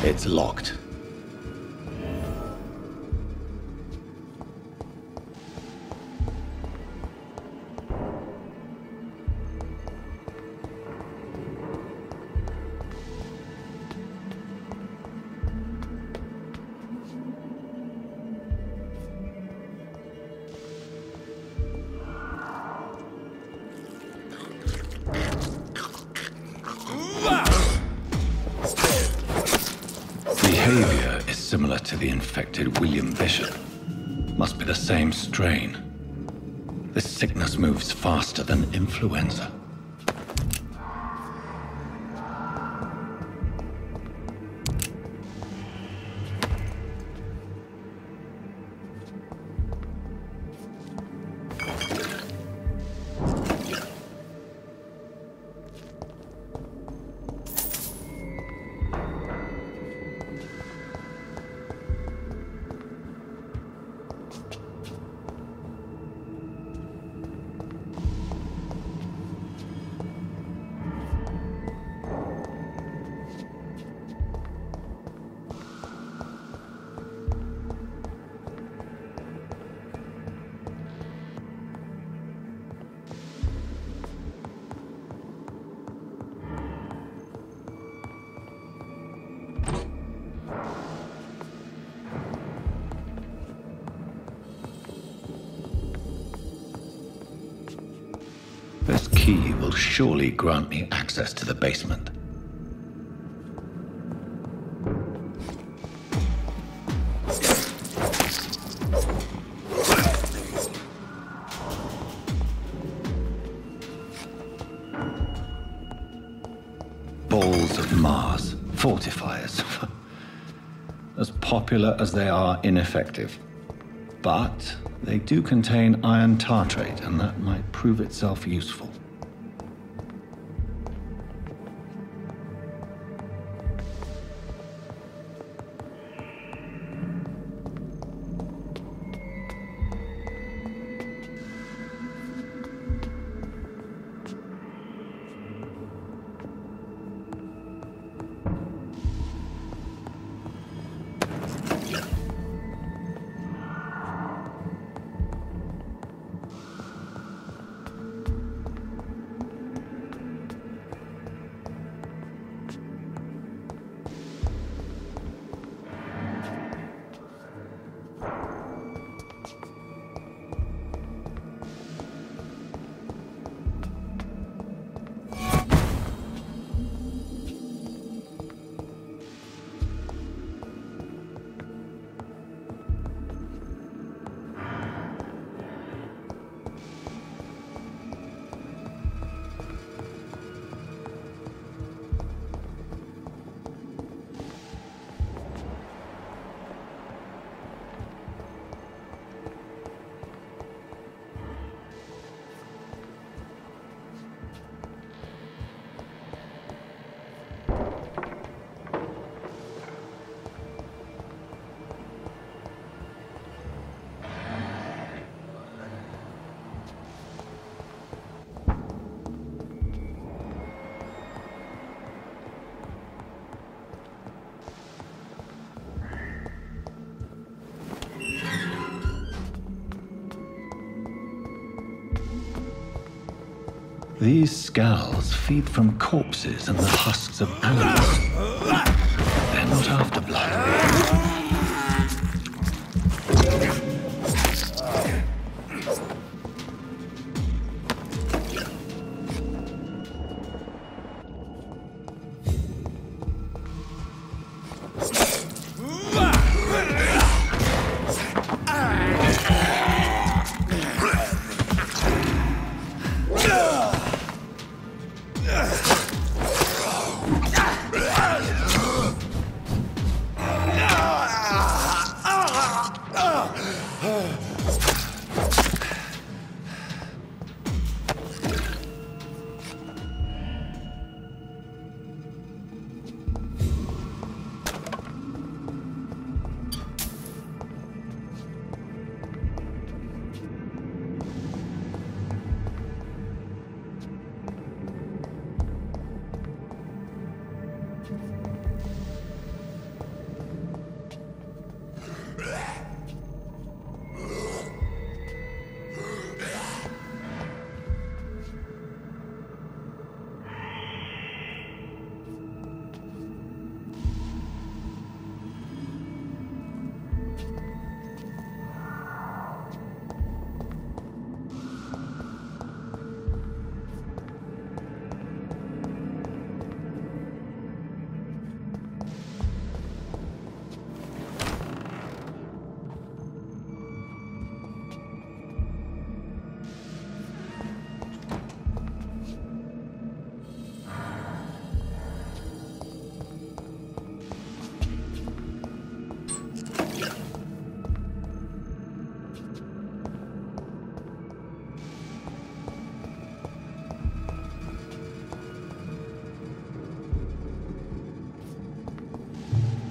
It's locked. Behavior is similar to the infected William Bishop. Must be the same strain. This sickness moves faster than influenza. This key will surely grant me access to the basement. Balls of Mars, fortifiers. As popular as they are ineffective. But they do contain iron tartrate, and that might prove itself useful. These scowls feed from corpses and the husks of animals. They're not after blood.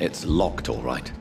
It's locked, all right.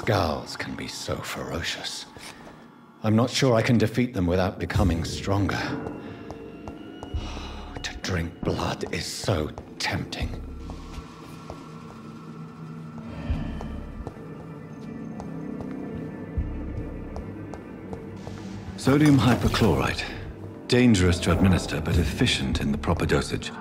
Skulls can be so ferocious. I'm not sure I can defeat them without becoming stronger. To drink blood is so tempting. Sodium hypochlorite. Dangerous to administer, but efficient in the proper dosage.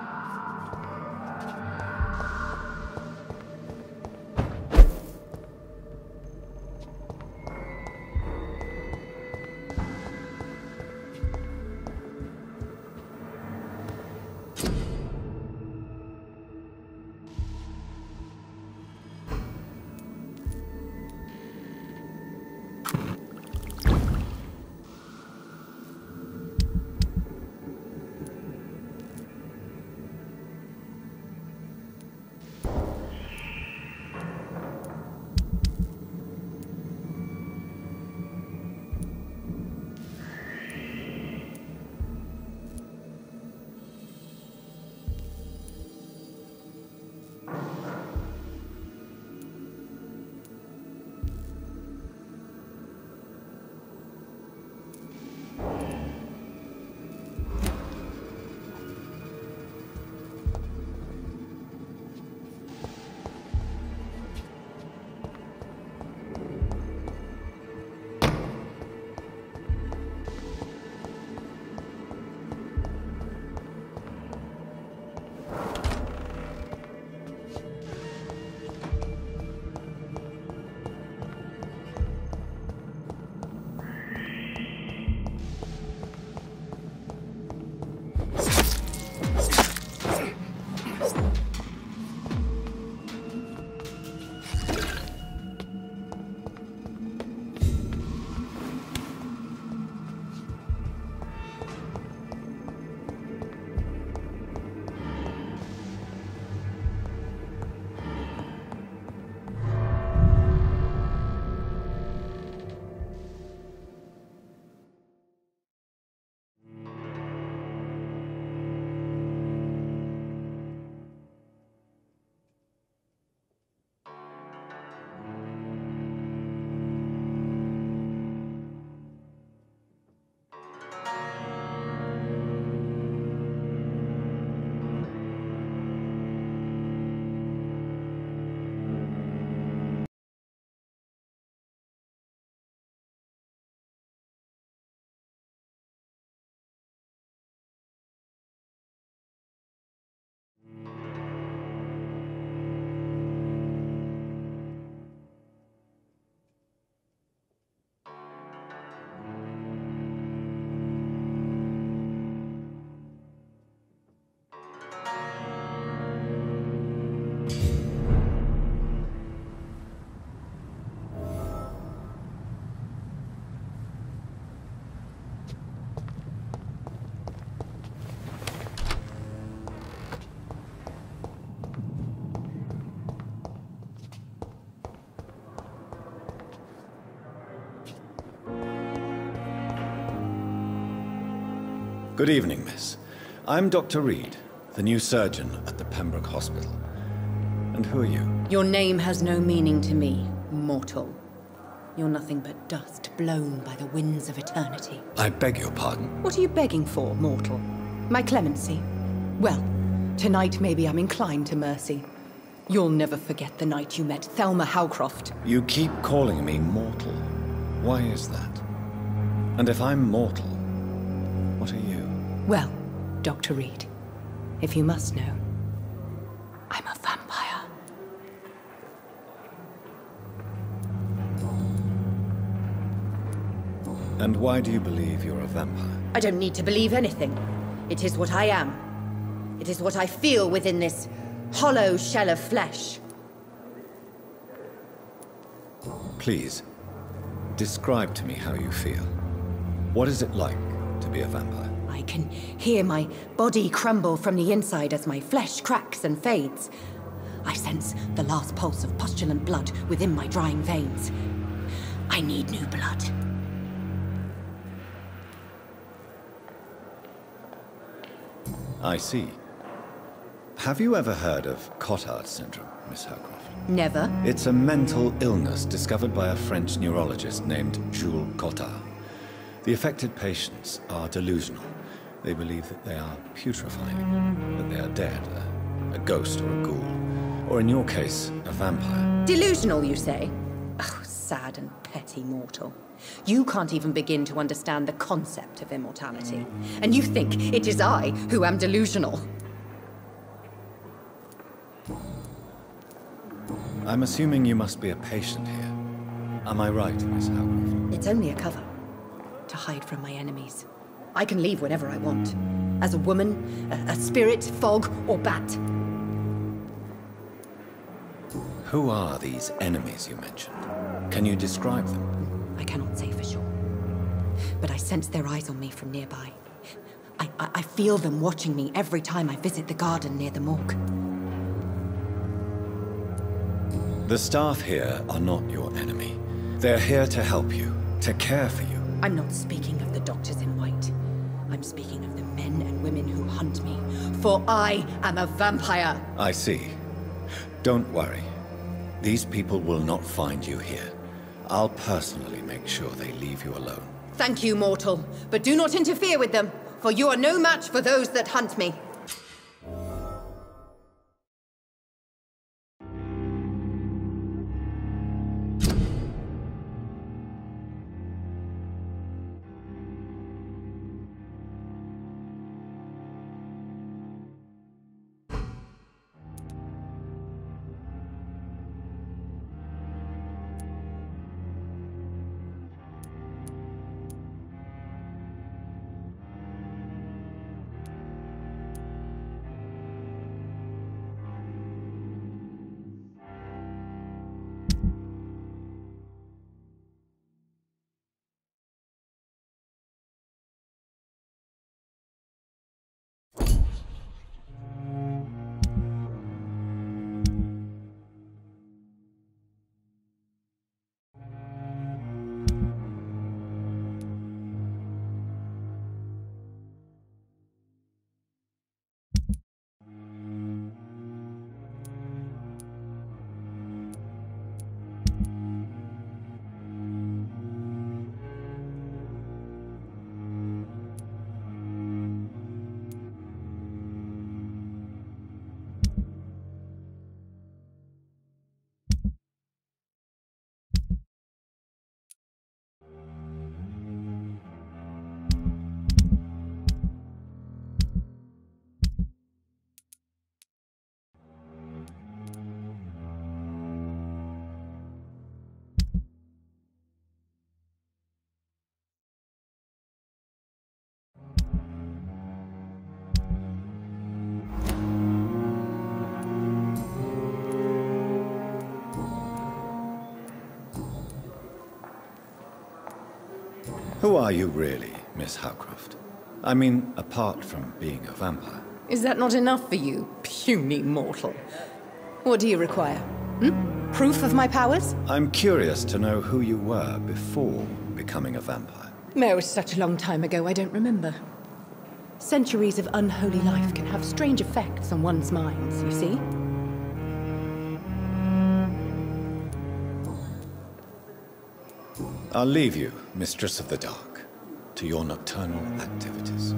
Good evening, miss. I'm Dr. Reed, the new surgeon at the Pembroke Hospital. And who are you? Your name has no meaning to me, mortal. You're nothing but dust blown by the winds of eternity. I beg your pardon? What are you begging for, mortal? My clemency? Well, tonight maybe I'm inclined to mercy. You'll never forget the night you met Thelma Howcroft. You keep calling me mortal. Why is that? And if I'm mortal, what are you? Well, Dr. Reed, if you must know, I'm a vampire. And why do you believe you're a vampire? I don't need to believe anything. It is what I am. It is what I feel within this hollow shell of flesh. Please, describe to me how you feel. What is it like to be a vampire? I can hear my body crumble from the inside as my flesh cracks and fades. I sense the last pulse of postulant blood within my drying veins. I need new blood. I see. Have you ever heard of Cotard syndrome, Miss Howcroft? Never. It's a mental illness discovered by a French neurologist named Jules Cotard. The affected patients are delusional. They believe that they are putrefying, that they are dead, a ghost or a ghoul, or in your case, a vampire. Delusional, you say? Oh, sad and petty mortal. You can't even begin to understand the concept of immortality. And you think it is I who am delusional. I'm assuming you must be a patient here. Am I right, Miss Howcroft? It's only a cover. To hide from my enemies. I can leave whenever I want. As a woman, a spirit, fog, or bat. Who are these enemies you mentioned? Can you describe them? I cannot say for sure. But I sense their eyes on me from nearby. I feel them watching me every time I visit the garden near the morgue. The staff here are not your enemy. They're here to help you, to care for you. I'm not speaking of the doctors in white. I'm speaking of the men and women who hunt me. For I am a vampire. I see. Don't worry. These people will not find you here. I'll personally make sure they leave you alone. Thank you, mortal. But do not interfere with them, for you are no match for those that hunt me. Who are you really, Miss Howcroft? I mean, apart from being a vampire. Is that not enough for you, puny mortal? What do you require? Proof of my powers? I'm curious to know who you were before becoming a vampire. No, it was such a long time ago, I don't remember. Centuries of unholy life can have strange effects on one's minds, you see? I'll leave you, Mistress of the Dark, to your nocturnal activities.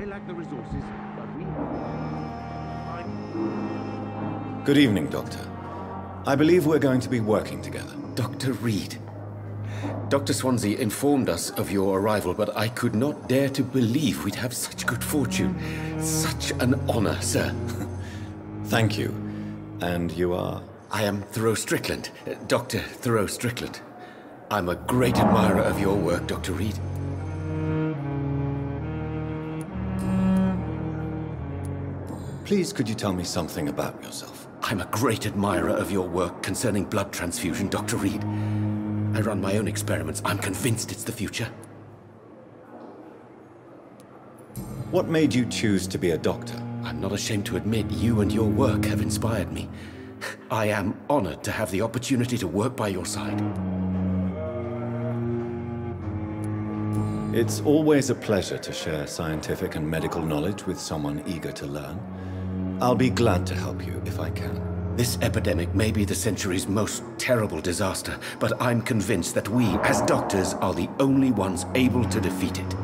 Lack the resources, but we... Good evening, Doctor. I believe we're going to be working together. Dr. Reed. Dr. Swansea informed us of your arrival, but I could not dare to believe we'd have such good fortune. Such an honor, sir. Thank you. And you are? I am Thoreau Strickland, Dr. Thoreau Strickland. I'm a great admirer of your work, Dr. Reed. Please, could you tell me something about yourself? I'm a great admirer of your work concerning blood transfusion, Dr. Reed. I run my own experiments. I'm convinced it's the future. What made you choose to be a doctor? I'm not ashamed to admit you and your work have inspired me. I am honored to have the opportunity to work by your side. It's always a pleasure to share scientific and medical knowledge with someone eager to learn. I'll be glad to help you if I can. This epidemic may be the century's most terrible disaster, but I'm convinced that we, as doctors, are the only ones able to defeat it.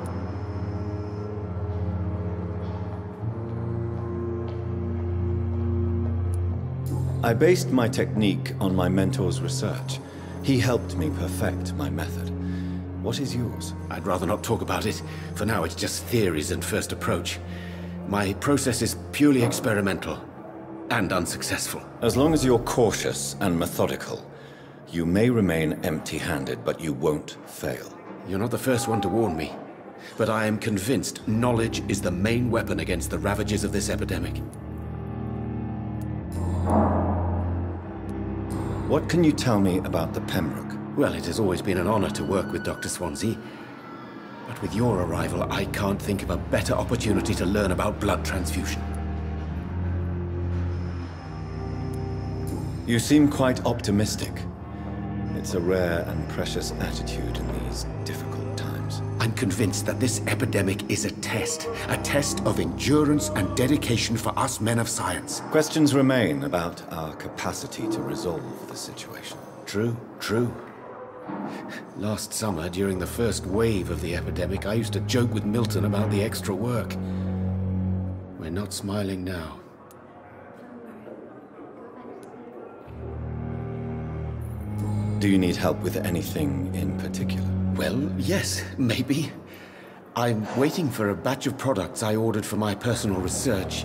I based my technique on my mentor's research. He helped me perfect my method. What is yours? I'd rather not talk about it. For now, it's just theories and first approach. My process is purely experimental and unsuccessful. As long as you're cautious and methodical, you may remain empty-handed, but you won't fail. You're not the first one to warn me, but I am convinced knowledge is the main weapon against the ravages of this epidemic. What can you tell me about the Pembroke? Well, it has always been an honor to work with Dr. Swansea. But with your arrival, I can't think of a better opportunity to learn about blood transfusion. You seem quite optimistic. It's a rare and precious attitude in these difficult times. I'm convinced that this epidemic is a test of endurance and dedication for us men of science. Questions remain about our capacity to resolve the situation. True, true. Last summer, during the first wave of the epidemic, I used to joke with Milton about the extra work. We're not smiling now. Do you need help with anything in particular? Well, yes, maybe. I'm waiting for a batch of products I ordered for my personal research,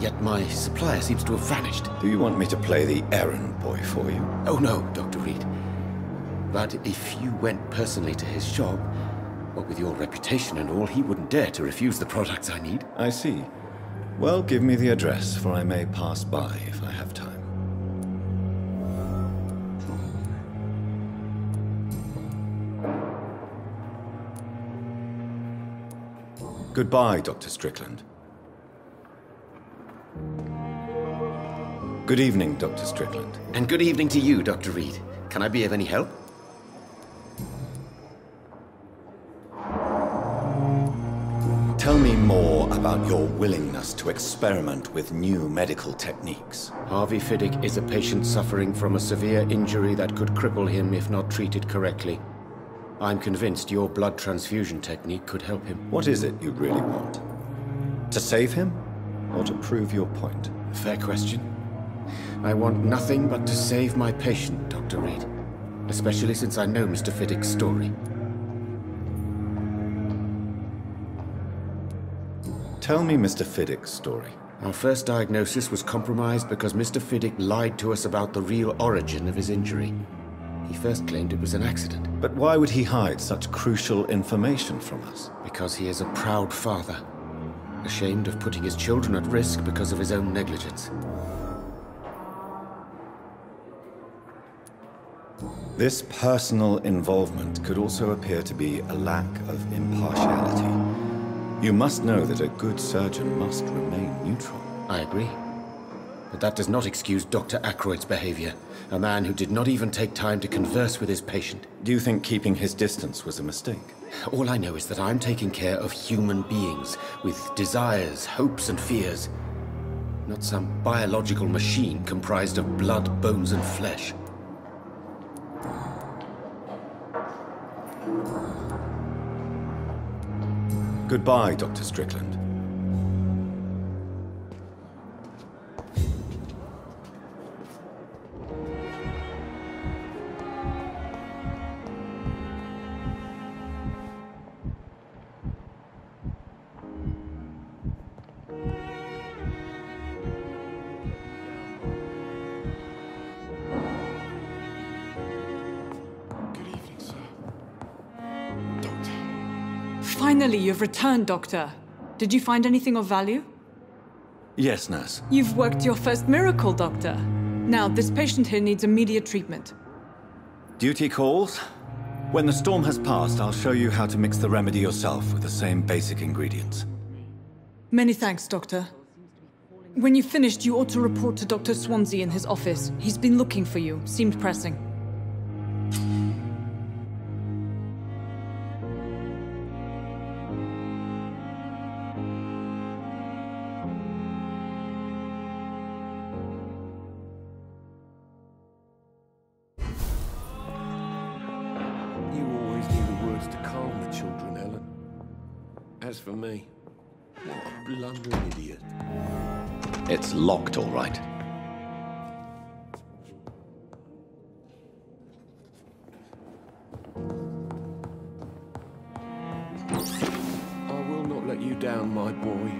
yet my supplier seems to have vanished. Do you want me to play the errand boy for you? Oh no, Dr. Reed. But if you went personally to his shop, what with your reputation and all, he wouldn't dare to refuse the products I need. I see. Well, give me the address, for I may pass by if I have time. Goodbye, Dr. Strickland. Good evening, Dr. Strickland. And good evening to you, Dr. Reed. Can I be of any help? Tell me more about your willingness to experiment with new medical techniques. Harvey Fiddick is a patient suffering from a severe injury that could cripple him if not treated correctly. I'm convinced your blood transfusion technique could help him. What is it you really want? To save him, or to prove your point? Fair question. I want nothing but to save my patient, Dr. Reed. Especially since I know Mr. Fiddick's story. Tell me Mr. Fiddick's story. Our first diagnosis was compromised because Mr. Fiddick lied to us about the real origin of his injury. He first claimed it was an accident. But why would he hide such crucial information from us? Because he is a proud father, ashamed of putting his children at risk because of his own negligence. This personal involvement could also appear to be a lack of impartiality. You must know that a good surgeon must remain neutral. I agree. But that does not excuse Dr. Aykroyd's behavior, a man who did not even take time to converse with his patient. Do you think keeping his distance was a mistake? All I know is that I'm taking care of human beings with desires, hopes, and fears. Not some biological machine comprised of blood, bones, and flesh. Goodbye, Dr. Strickland. Finally, you've returned, Doctor. Did you find anything of value? Yes, nurse. You've worked your first miracle, Doctor. Now, this patient here needs immediate treatment. Duty calls. When the storm has passed, I'll show you how to mix the remedy yourself with the same basic ingredients. Many thanks, Doctor. When you've finished, you ought to report to Dr. Swansea in his office. He's been looking for you. Seemed pressing. As for me, what a blundering idiot. It's locked, all right. I will not let you down, my boy.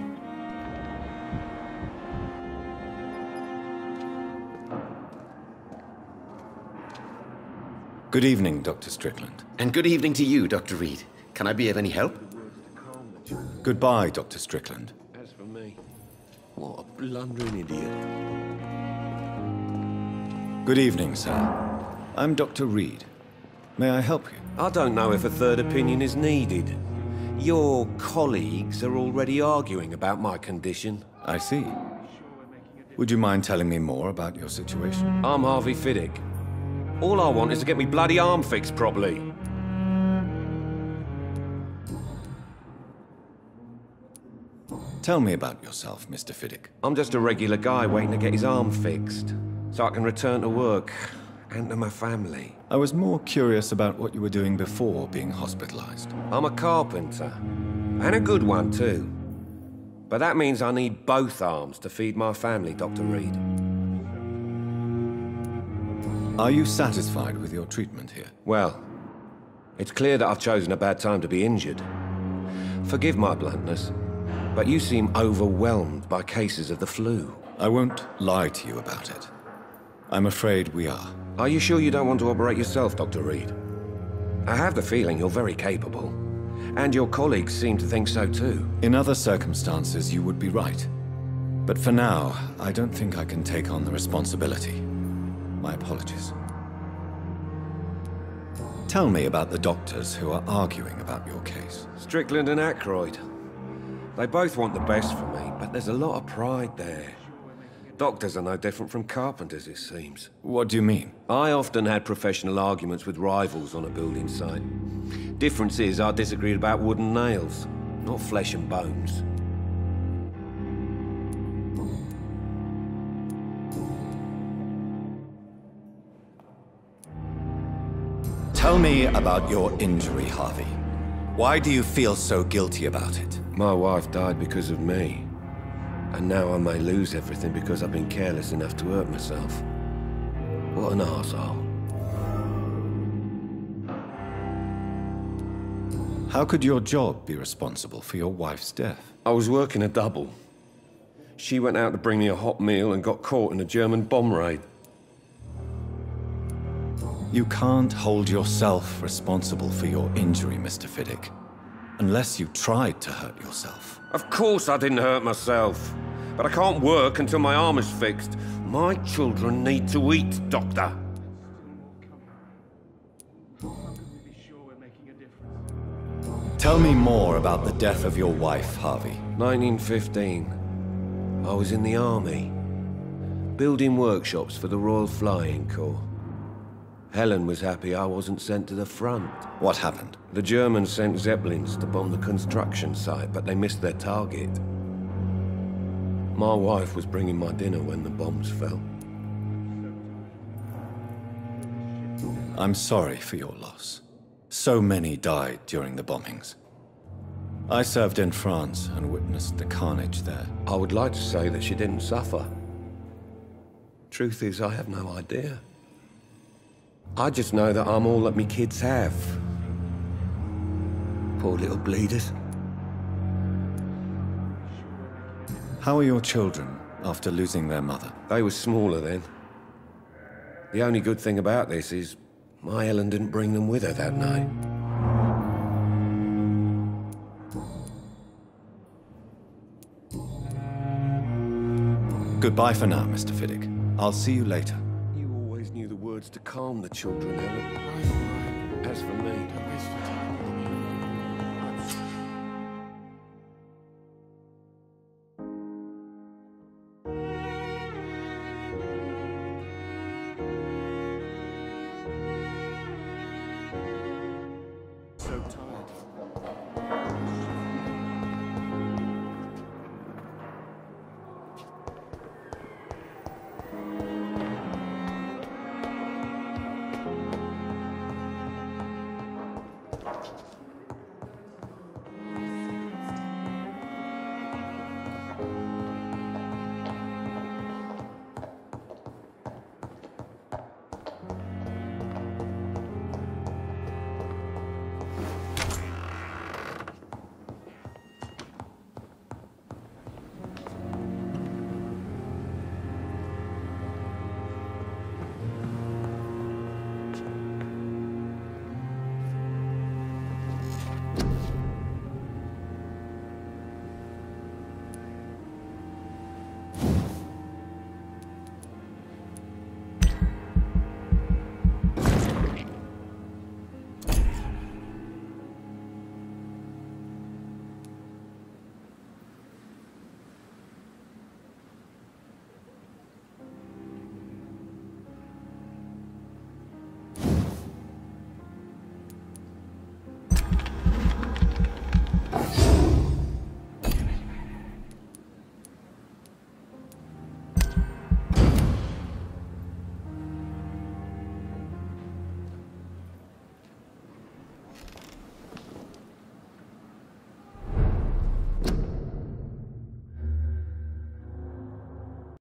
Good evening, Dr. Strickland. And good evening to you, Dr. Reed. Can I be of any help? Goodbye, Dr. Strickland. As for me, what a blundering idiot. Good evening, sir. I'm Dr. Reed. May I help you? I don't know if a third opinion is needed. Your colleagues are already arguing about my condition. I see. Would you mind telling me more about your situation? I'm Harvey Fiddick. All I want is to get me bloody arm fixed properly. Tell me about yourself, Mr. Fiddick. I'm just a regular guy waiting to get his arm fixed, so I can return to work and to my family. I was more curious about what you were doing before being hospitalized. I'm a carpenter, and a good one too. But that means I need both arms to feed my family, Dr. Reed. Are you satisfied with your treatment here? Well, it's clear that I've chosen a bad time to be injured. Forgive my bluntness, but you seem overwhelmed by cases of the flu. I won't lie to you about it. I'm afraid we are. Are you sure you don't want to operate yourself, Dr. Reed? I have the feeling you're very capable, and your colleagues seem to think so too. In other circumstances, you would be right. But for now, I don't think I can take on the responsibility. My apologies. Tell me about the doctors who are arguing about your case. Strickland and Aykroyd. They both want the best for me, but there's a lot of pride there. Doctors are no different from carpenters, it seems. What do you mean? I often had professional arguments with rivals on a building site. Difference is, I disagreed about wooden nails, not flesh and bones. Tell me about your injury, Harvey. Why do you feel so guilty about it? My wife died because of me. And now I may lose everything because I've been careless enough to hurt myself. What an arsehole. How could your job be responsible for your wife's death? I was working a double. She went out to bring me a hot meal and got caught in a German bomb raid. You can't hold yourself responsible for your injury, Mr. Fiddick. Unless you tried to hurt yourself. Of course I didn't hurt myself. But I can't work until my arm is fixed. My children need to eat, Doctor. Tell me more about the death of your wife, Harvey. 1915. I was in the army. Building workshops for the Royal Flying Corps. Helen was happy I wasn't sent to the front. What happened? The Germans sent Zeppelins to bomb the construction site, but they missed their target. My wife was bringing my dinner when the bombs fell. I'm sorry for your loss. So many died during the bombings. I served in France and witnessed the carnage there. I would like to say that she didn't suffer. Truth is, I have no idea. I just know that I'm all that me kids have. Poor little bleeders. How are your children after losing their mother? They were smaller then. The only good thing about this is my Helen didn't bring them with her that night. Goodbye for now, Mr. Fiddick. I'll see you later. You always knew the words to calm the children, Helen. As for me...